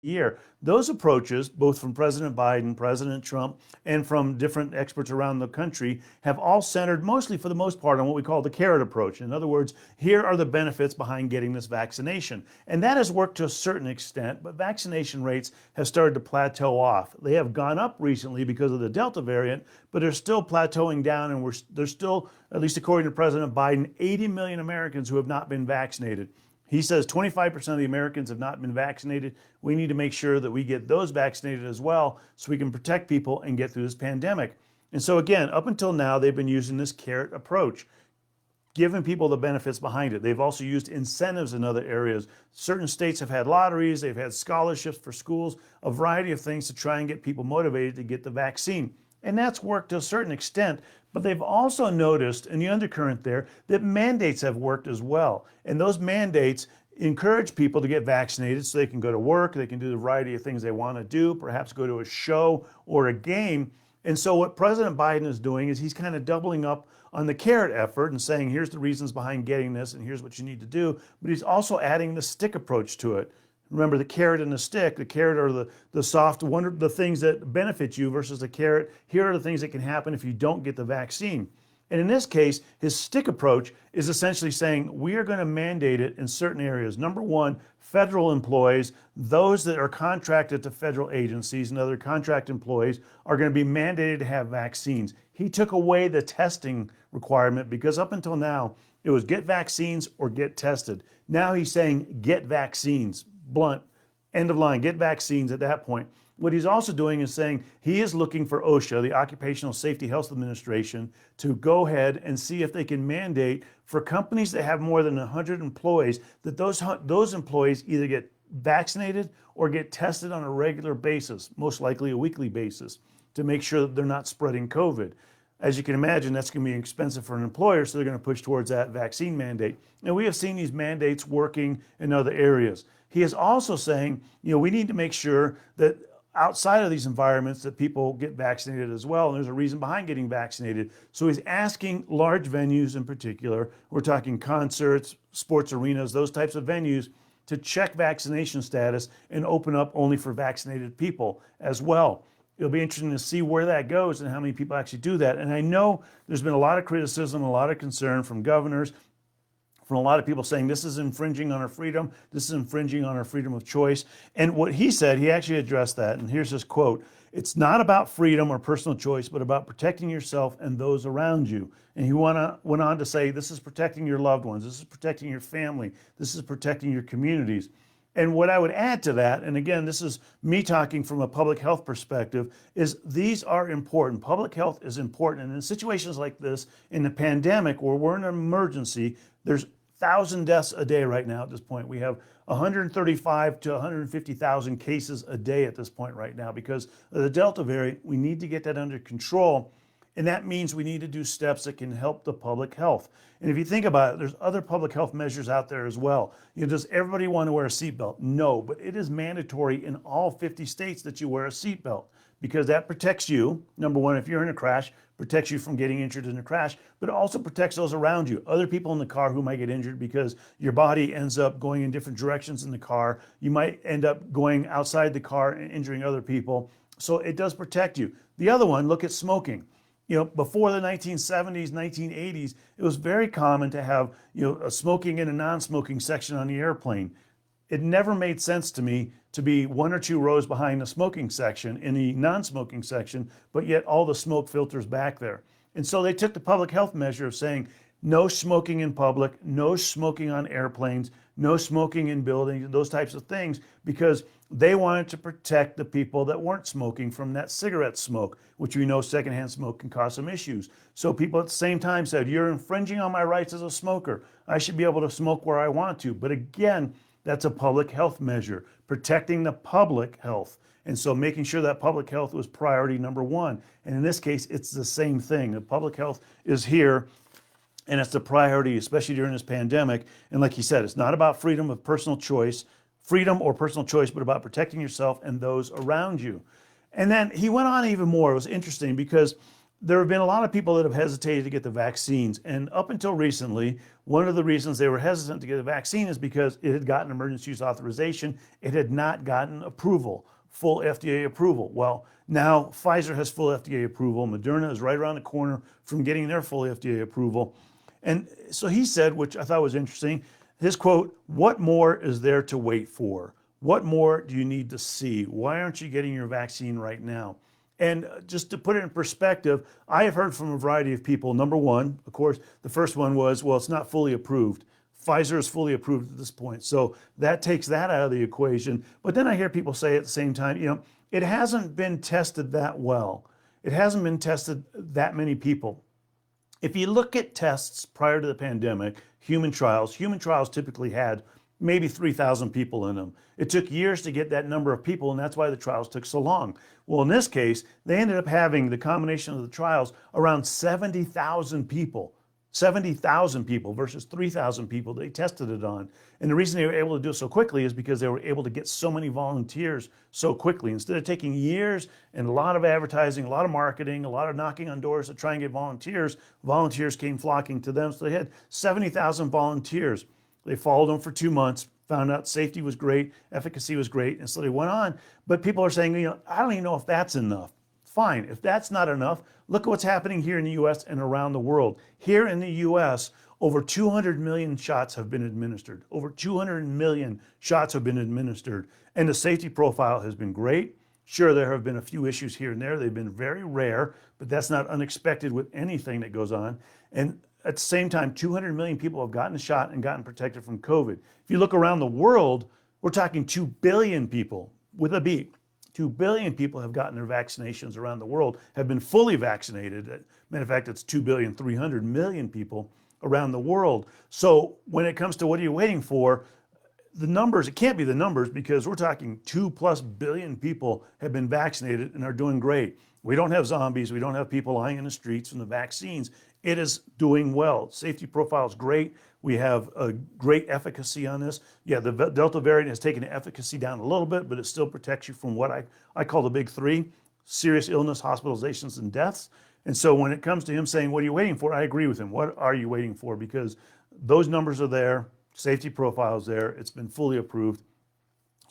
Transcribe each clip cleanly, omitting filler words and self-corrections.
year. Those approaches, both from President Biden, President Trump, and from different experts around the country, have all centered mostly, for the most part, on what we call the carrot approach. In other words, here are the benefits behind getting this vaccination. And that has worked to a certain extent, but vaccination rates have started to plateau off. They have gone up recently because of the Delta variant, but they're still plateauing down, and there's still, at least according to President Biden, 80 million Americans who have not been vaccinated. He says 25% of the Americans have not been vaccinated. We need to make sure that we get those vaccinated as well so we can protect people and get through this pandemic. And so again, up until now, they've been using this carrot approach, giving people the benefits behind it. They've also used incentives in other areas. Certain states have had lotteries, they've had scholarships for schools, a variety of things to try and get people motivated to get the vaccine. And that's worked to a certain extent, but they've also noticed in the undercurrent there that mandates have worked as well. And those mandates encourage people to get vaccinated so they can go to work, they can do the variety of things they want to do, perhaps go to a show or a game. And so what President Biden is doing is he's kind of doubling up on the carrot effort and saying, here's the reasons behind getting this and here's what you need to do. But he's also adding the stick approach to it. Remember, the carrot and the stick. The carrot are the soft, the things that benefit you, versus the carrot. Here are the things that can happen if you don't get the vaccine. And in this case, his stick approach is essentially saying we are going to mandate it in certain areas. Number one, federal employees, those that are contracted to federal agencies and other contract employees, are going to be mandated to have vaccines. He took away the testing requirement because up until now, it was get vaccines or get tested. Now he's saying get vaccines. Blunt, end of line, get vaccines at that point. What he's also doing is saying he is looking for OSHA, the Occupational Safety Health Administration, to go ahead and see if they can mandate for companies that have more than 100 employees that those employees either get vaccinated or get tested on a regular basis, most likely a weekly basis, to make sure that they're not spreading COVID. As you can imagine, that's going to be expensive for an employer, so they're going to push towards that vaccine mandate. And we have seen these mandates working in other areas. He is also saying, we need to make sure that outside of these environments that people get vaccinated as well, and there's a reason behind getting vaccinated. So he's asking large venues in particular, we're talking concerts, sports arenas, those types of venues, to check vaccination status and open up only for vaccinated people as well. It'll be interesting to see where that goes and how many people actually do that. And I know there's been a lot of criticism, a lot of concern from governors, from a lot of people saying this is infringing on our freedom, this is infringing on our freedom of choice. And what he said, he actually addressed that, and here's his quote: "It's not about freedom or personal choice, but about protecting yourself and those around you." And he went on to say, this is protecting your loved ones, this is protecting your family, this is protecting your communities. And what I would add to that, and again, this is me talking from a public health perspective, is these are important. Public health is important. And in situations like this, in the pandemic, where we're in an emergency, there's 1,000 deaths a day right now at this point. We have 135 to 150,000 cases a day at this point right now because of the Delta variant. We need to get that under control. And that means we need to do steps that can help the public health. And if you think about it, there's other public health measures out there as well. Does everybody want to wear a seatbelt? No, but it is mandatory in all 50 states that you wear a seatbelt because that protects you. Number one, if you're in a crash, protects you from getting injured in a crash, but it also protects those around you, other people in the car who might get injured because your body ends up going in different directions in the car. You might end up going outside the car and injuring other people. So it does protect you. The other one, look at smoking. Before the 1970s, 1980s, it was very common to have, a smoking and a non-smoking section on the airplane. It never made sense to me to be one or two rows behind the smoking section in the non-smoking section, but yet all the smoke filters back there. And so they took the public health measure of saying no smoking in public, no smoking on airplanes, no smoking in buildings, those types of things, because they wanted to protect the people that weren't smoking from that cigarette smoke, which we know secondhand smoke can cause some issues. So people at the same time said, you're infringing on my rights as a smoker. I should be able to smoke where I want to. But again, that's a public health measure, protecting the public health. And so making sure that public health was priority number one. And in this case, it's the same thing. The public health is here, and it's the priority, especially during this pandemic. And like he said, it's not about freedom or personal choice, but about protecting yourself and those around you. And then he went on even more. It was interesting because there have been a lot of people that have hesitated to get the vaccines. And up until recently, one of the reasons they were hesitant to get the vaccine is because it had gotten emergency use authorization. It had not gotten approval, full FDA approval. Well, now Pfizer has full FDA approval. Moderna is right around the corner from getting their full FDA approval. And so he said, which I thought was interesting, his quote, "What more is there to wait for? What more do you need to see? Why aren't you getting your vaccine right now?" And just to put it in perspective, I have heard from a variety of people. Number one, of course, the first one was, well, it's not fully approved. Pfizer is fully approved at this point. So that takes that out of the equation. But then I hear people say at the same time, it hasn't been tested that well. It hasn't been tested that many people. If you look at tests prior to the pandemic, human trials typically had maybe 3,000 people in them. It took years to get that number of people, and that's why the trials took so long. Well, in this case, they ended up having the combination of the trials around 70,000 people. 70,000 people versus 3,000 people they tested it on. And the reason they were able to do it so quickly is because they were able to get so many volunteers so quickly. Instead of taking years and a lot of advertising, a lot of marketing, a lot of knocking on doors to try and get volunteers, volunteers came flocking to them. So they had 70,000 volunteers. They followed them for 2 months, found out safety was great, efficacy was great, and so they went on. But people are saying, I don't even know if that's enough. Fine, if that's not enough, look at what's happening here in the US and around the world. Here in the US, over 200 million shots have been administered. Over 200 million shots have been administered. And the safety profile has been great. Sure, there have been a few issues here and there. They've been very rare, but that's not unexpected with anything that goes on. And at the same time, 200 million people have gotten a shot and gotten protected from COVID. If you look around the world, we're talking 2 billion people with a B. 2 billion people have gotten their vaccinations around the world, have been fully vaccinated. Matter of fact, it's 2,300,000,000 people around the world. So when it comes to what are you waiting for, the numbers, it can't be the numbers because we're talking 2+ billion people have been vaccinated and are doing great. We don't have zombies. We don't have people lying in the streets from the vaccines. It is doing well. Safety profile is great. We have a great efficacy on this. Yeah, the Delta variant has taken the efficacy down a little bit, but it still protects you from what I call the big three: serious illness, hospitalizations, and deaths. And so when it comes to him saying, what are you waiting for? I agree with him. What are you waiting for? Because those numbers are there. Safety profile is there. It's been fully approved.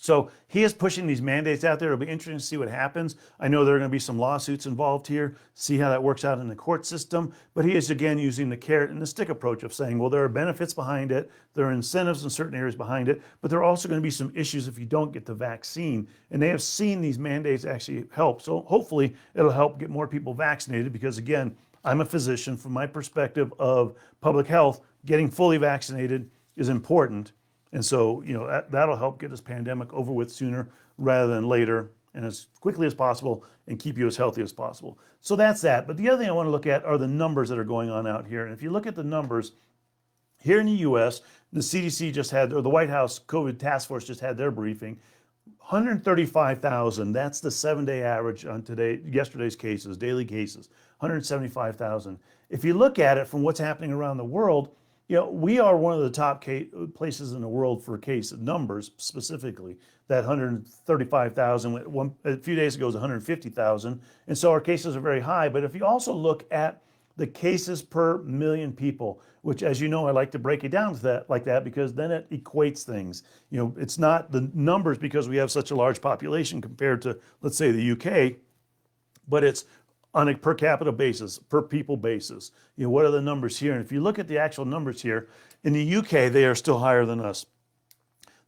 So he is pushing these mandates out there. It'll be interesting to see what happens. I know there are going to be some lawsuits involved here, see how that works out in the court system. But he is, again, using the carrot and the stick approach of saying, well, there are benefits behind it. There are incentives in certain areas behind it. But there are also going to be some issues if you don't get the vaccine. And they have seen these mandates actually help. So hopefully it'll help get more people vaccinated because, again, I'm a physician. From my perspective of public health, getting fully vaccinated is important. And so, that'll help get this pandemic over with sooner rather than later and as quickly as possible and keep you as healthy as possible. So that's that. But the other thing I want to look at are the numbers that are going on out here. And if you look at the numbers here in the US, the CDC just had, or the White House COVID task force just had their briefing. 135,000, that's the 7-day average on yesterday's cases, daily cases, 175,000. If you look at it from what's happening around the world, we are one of the top places in the world for case numbers specifically. That 135,000, a few days ago was 150,000. And so our cases are very high. But if you also look at the cases per million people, which, as you know, I like to break it down to that like that because then it equates things. It's not the numbers because we have such a large population compared to, let's say, the UK, but it's on a per capita basis, per people basis. What are the numbers here? And if you look at the actual numbers here, in the UK, they are still higher than us.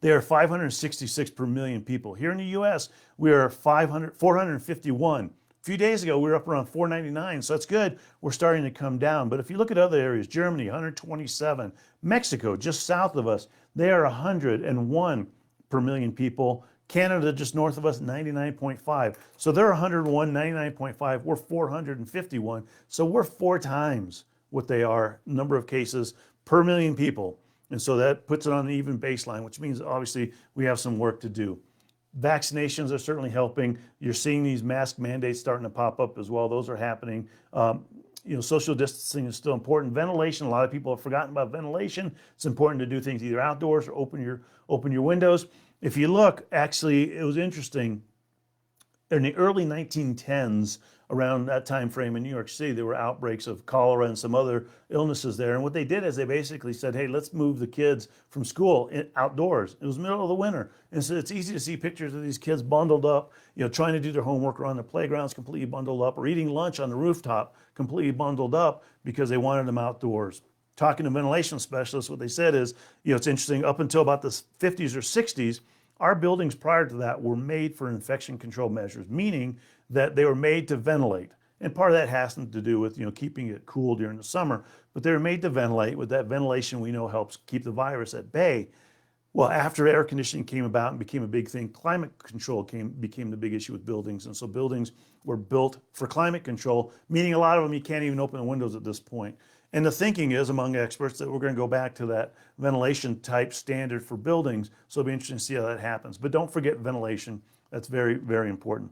They are 566 per million people. Here in the US, we are 451. A few days ago, we were up around 499, so that's good. We're starting to come down. But if you look at other areas, Germany, 127. Mexico, just south of us, they are 101 per million people. Canada, just north of us, 99.5. So they're 101, 99.5. We're 451. So we're 4 times what they are, number of cases per million people. And so that puts it on an even baseline, which means obviously we have some work to do. Vaccinations are certainly helping. You're seeing these mask mandates starting to pop up as well. Those are happening. Social distancing is still important. Ventilation, a lot of people have forgotten about ventilation. It's important to do things either outdoors or open your windows. If you look, actually, it was interesting. in the early 1910s, around that time frame in New York City, there were outbreaks of cholera and some other illnesses there. And what they did is they basically said, hey, let's move the kids from school outdoors. It was the middle of the winter. And so it's easy to see pictures of these kids bundled up, trying to do their homework or on the playgrounds completely bundled up, or eating lunch on the rooftop completely bundled up because they wanted them outdoors. Talking to ventilation specialists, what they said is, it's interesting, up until about the 50s or 60s, our buildings prior to that were made for infection control measures, meaning that they were made to ventilate. And part of that has to do with, keeping it cool during the summer, but they were made to ventilate. With that ventilation, we know helps keep the virus at bay. Well, after air conditioning came about and became a big thing, climate control became the big issue with buildings. And so buildings were built for climate control, meaning a lot of them you can't even open the windows at this point. And the thinking is among experts that we're going to go back to that ventilation type standard for buildings. So it'll be interesting to see how that happens. But don't forget ventilation. That's very, very important.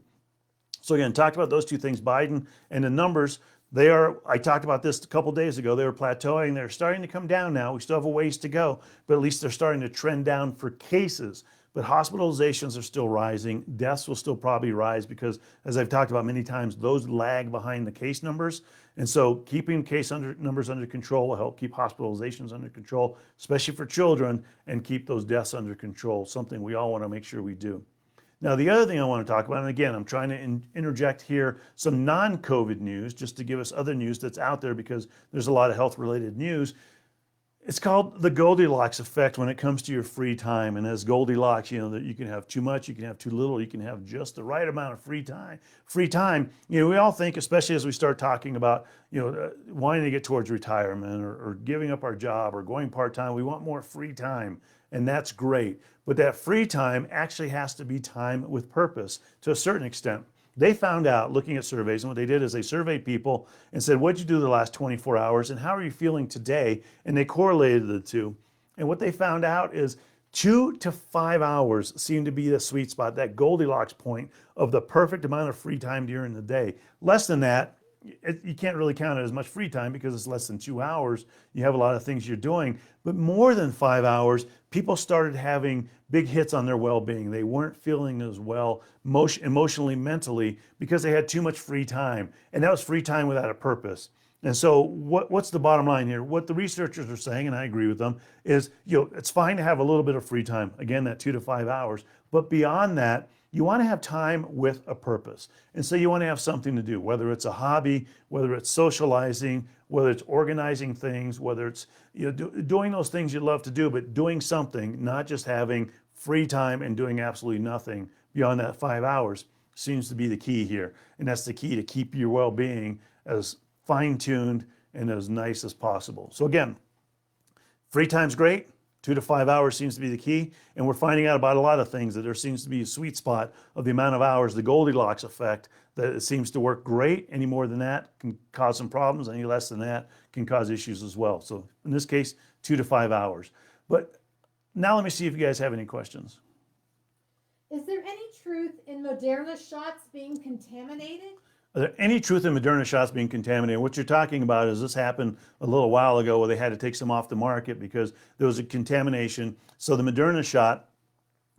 So again, talked about those two things, Biden and the numbers. I talked about this a couple days ago, they were plateauing. They're starting to come down now. We still have a ways to go, but at least they're starting to trend down for cases. But hospitalizations are still rising. Deaths will still probably rise because, as I've talked about many times, those lag behind the case numbers. And so keeping numbers under control will help keep hospitalizations under control, especially for children, and keep those deaths under control, something we all want to make sure we do. Now, the other thing I want to talk about, and again, I'm trying to interject here some non-COVID news just to give us other news that's out there because there's a lot of health-related news. It's called the Goldilocks effect when it comes to your free time. And as Goldilocks, that you can have too much, you can have too little, you can have just the right amount of free time. We all think, especially as we start talking about, wanting to get towards retirement or giving up our job or going part-time, we want more free time. And that's great. But that free time actually has to be time with purpose to a certain extent. They found out, looking at surveys, and what they did is they surveyed people and said, what'd you do the last 24 hours and how are you feeling today? And they correlated the two. And what they found out is 2 to 5 hours seemed to be the sweet spot, that Goldilocks point of the perfect amount of free time during the day. Less than that, you can't really count it as much free time because it's less than 2 hours. You have a lot of things you're doing. But more than 5 hours, people started having big hits on their well-being. They weren't feeling as well emotionally, mentally, because they had too much free time. And that was free time without a purpose. And so what's the bottom line here? What the researchers are saying, and I agree with them, is it's fine to have a little bit of free time. Again, that 2 to 5 hours. But beyond that, you want to have time with a purpose. And so you want to have something to do, whether it's a hobby, whether it's socializing, whether it's organizing things, whether it's doing those things you love to do, but doing something, not just having free time and doing absolutely nothing beyond that 5 hours seems to be the key here. And that's the key to keep your well-being as fine-tuned and as nice as possible. So again, free time's great. 2 to 5 hours seems to be the key. And we're finding out about a lot of things that there seems to be a sweet spot of the amount of hours, the Goldilocks effect, that it seems to work great. Any more than that can cause some problems. Any less than that can cause issues as well. So in this case, 2 to 5 hours. But now let me see if you guys have any questions. Is there any truth in Moderna shots being contaminated? Are there any truth in Moderna shots being contaminated? What you're talking about is this happened a little while ago where they had to take some off the market because there was a contamination. So the Moderna shot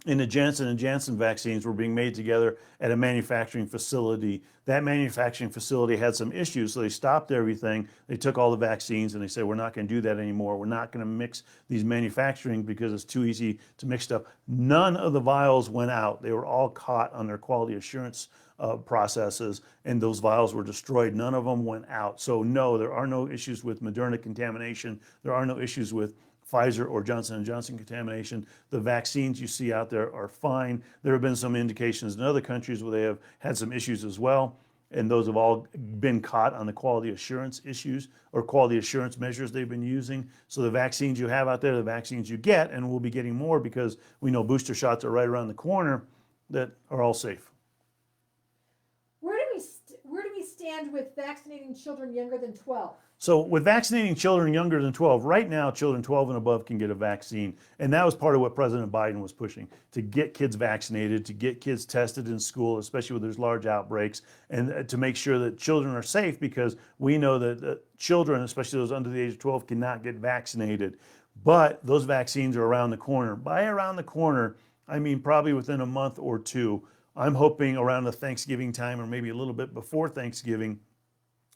and the Johnson & Johnson vaccines were being made together at a manufacturing facility. That manufacturing facility had some issues, so they stopped everything. They took all the vaccines and they said, we're not going to do that anymore. We're not going to mix these manufacturing because it's too easy to mix stuff. None of the vials went out. They were all caught on their quality assurance processes, and those vials were destroyed. None of them went out. So no, there are no issues with Moderna contamination. There are no issues with Pfizer or Johnson & Johnson contamination. The vaccines you see out there are fine. There have been some indications in other countries where they have had some issues as well, and those have all been caught on the quality assurance issues or quality assurance measures they've been using. So the vaccines you have out there, the vaccines you get, and we'll be getting more because we know booster shots are right around the corner, that are all safe. Where do we stand with vaccinating children younger than 12? So with vaccinating children younger than 12, right now children 12 and above can get a vaccine. And that was part of what President Biden was pushing, to get kids vaccinated, to get kids tested in school, especially when there's large outbreaks, and to make sure that children are safe, because we know that children, especially those under the age of 12, cannot get vaccinated. But those vaccines are around the corner. By around the corner, I mean probably within a month or two. I'm hoping around the Thanksgiving time or maybe a little bit before Thanksgiving.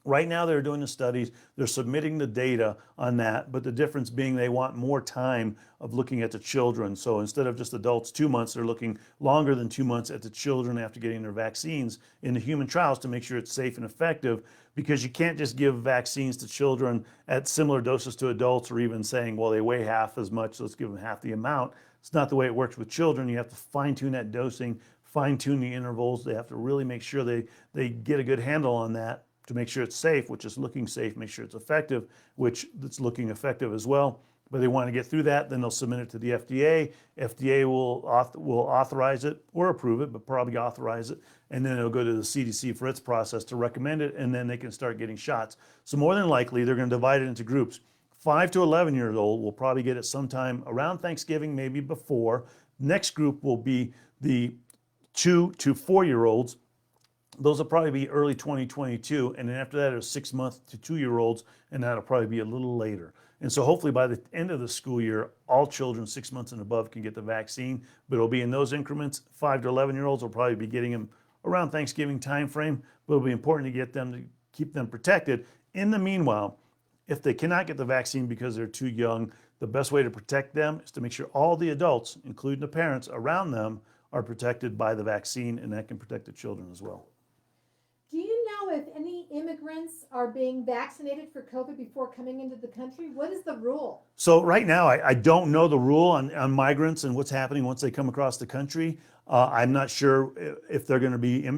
Right now, they're doing the studies, they're submitting the data on that, but the difference being they want more time of looking at the children. So instead of just adults 2 months, they're looking longer than 2 months at the children after getting their vaccines in the human trials to make sure it's safe and effective, because you can't just give vaccines to children at similar doses to adults, or even saying, well, they weigh half as much, so let's give them half the amount. It's not the way it works with children. You have to fine tune that dosing, fine tune the intervals. They have to really make sure they get a good handle on that, to make sure it's safe, which is looking safe, make sure it's effective, which it's looking effective as well. But they want to get through that, then they'll submit it to the FDA. FDA will authorize it or approve it, but probably authorize it. And then it'll go to the CDC for its process to recommend it, and then they can start getting shots. So more than likely, they're going to divide it into groups. 5 to 11 years old will probably get it sometime around Thanksgiving, maybe before. Next group will be the 2 to 4-year-olds. Those will probably be early 2022, and then after that, it's 6 months to 2-year-olds, and that'll probably be a little later. And so hopefully by the end of the school year, all children 6 months and above can get the vaccine, but it'll be in those increments. 5 to 11-year-olds will probably be getting them around Thanksgiving timeframe, but it'll be important to get them, to keep them protected. In the meanwhile, if they cannot get the vaccine because they're too young, the best way to protect them is to make sure all the adults, including the parents around them, are protected by the vaccine, and that can protect the children as well. Do you know if any immigrants are being vaccinated for COVID before coming into the country? What is the rule? So right now, I don't know the rule on migrants and what's happening once they come across the country. I'm not sure if they're going to be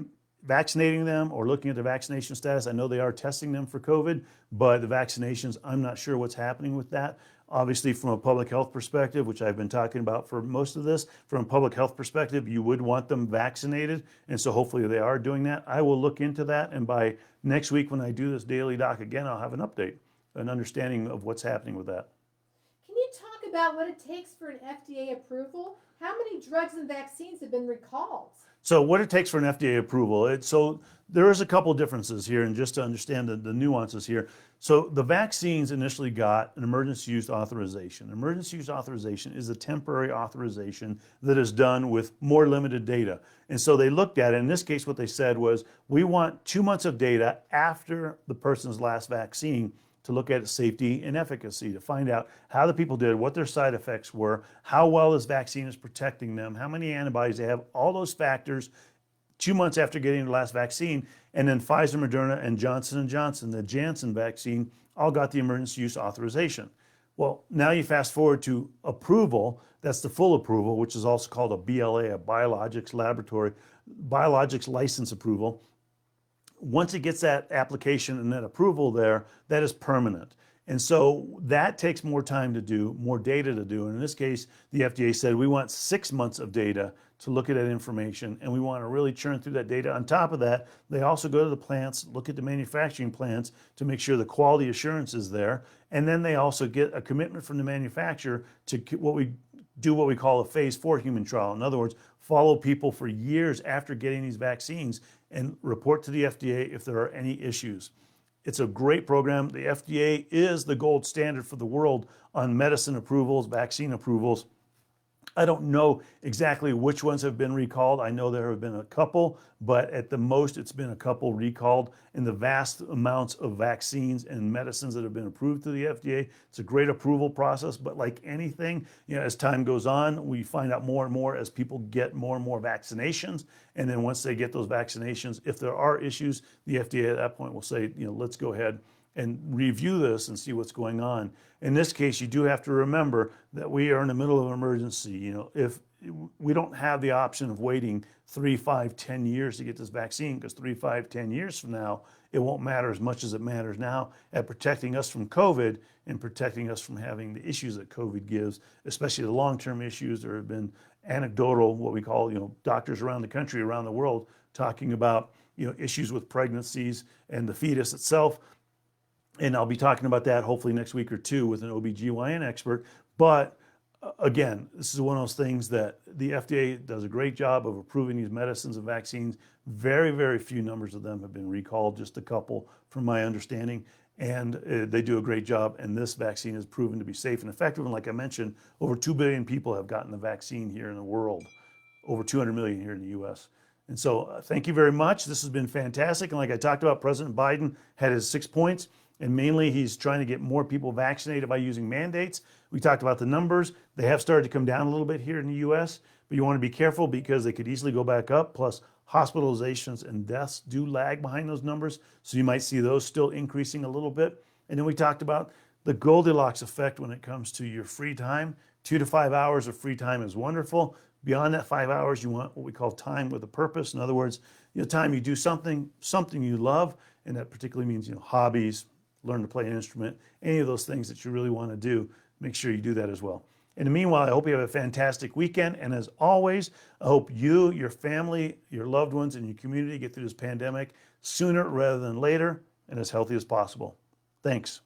vaccinating them or looking at the vaccination status. I know they are testing them for COVID, but the vaccinations, I'm not sure what's happening with that. Obviously, from a public health perspective, which I've been talking about for most of this, from a public health perspective, you would want them vaccinated. And so hopefully they are doing that. I will look into that. And by next week, when I do this daily doc again, I'll have an update, an understanding of what's happening with that. Can you talk about what it takes for an FDA approval? How many drugs and vaccines have been recalled? So what it takes for an FDA approval, so there is a couple of differences here, and just to understand the nuances here. So the vaccines initially got an emergency use authorization. Emergency use authorization is a temporary authorization that is done with more limited data. And so they looked at it. In this case, what they said was, we want 2 months of data after the person's last vaccine to look at its safety and efficacy, to find out how the people did, what their side effects were, how well this vaccine is protecting them, how many antibodies they have, all those factors 2 months after getting the last vaccine. And then Pfizer, Moderna, and Johnson & Johnson, the Janssen vaccine, all got the emergency use authorization. Well, now you fast forward to approval. That's the full approval, which is also called a BLA, a biologics license approval. Once it gets that application and that approval there, that is permanent. And so that takes more time to do, more data to do. And in this case, the FDA said, we want 6 months of data to look at that information, and we want to really churn through that data. On top of that, they also go to the plants, look at the manufacturing plants to make sure the quality assurance is there. And then they also get a commitment from the manufacturer to what we call a phase 4 human trial. In other words, follow people for years after getting these vaccines and report to the FDA if there are any issues. It's a great program. The FDA is the gold standard for the world on medicine approvals, vaccine approvals. I don't know exactly which ones have been recalled. I know there have been a couple, but at the most it's been a couple recalled. In the vast amounts of vaccines and medicines that have been approved to the FDA, it's a great approval process. But like anything, as time goes on, we find out more and more as people get more and more vaccinations. And then once they get those vaccinations, if there are issues, the FDA at that point will say, let's go ahead and review this and see what's going on. In this case, you do have to remember that we are in the middle of an emergency. If we don't have the option of waiting 3, 5, 10 years to get this vaccine, because 3, 5, 10 years from now, it won't matter as much as it matters now at protecting us from COVID and protecting us from having the issues that COVID gives, especially the long-term issues. There have been anecdotal, what we call, doctors around the country, around the world, talking about, issues with pregnancies and the fetus itself. And I'll be talking about that hopefully next week or two with an OBGYN expert. But again, this is one of those things that the FDA does a great job of approving these medicines and vaccines. Very, very few numbers of them have been recalled, just a couple from my understanding. And they do a great job. And this vaccine has proven to be safe and effective. And like I mentioned, over 2 billion people have gotten the vaccine here in the world, over 200 million here in the US. And so thank you very much. This has been fantastic. And like I talked about, President Biden had his 6 points, and mainly he's trying to get more people vaccinated by using mandates. We talked about the numbers. They have started to come down a little bit here in the US, but you want to be careful because they could easily go back up. Plus, hospitalizations and deaths do lag behind those numbers. So you might see those still increasing a little bit. And then we talked about the Goldilocks effect when it comes to your free time. 2 to 5 hours of free time is wonderful. Beyond that 5 hours, you want what we call time with a purpose. In other words, time you do something you love, and that particularly means hobbies, learn to play an instrument, any of those things that you really want to do. Make sure you do that as well. In the meanwhile, I hope you have a fantastic weekend. And as always, I hope you, your family, your loved ones, and your community get through this pandemic sooner rather than later and as healthy as possible. Thanks.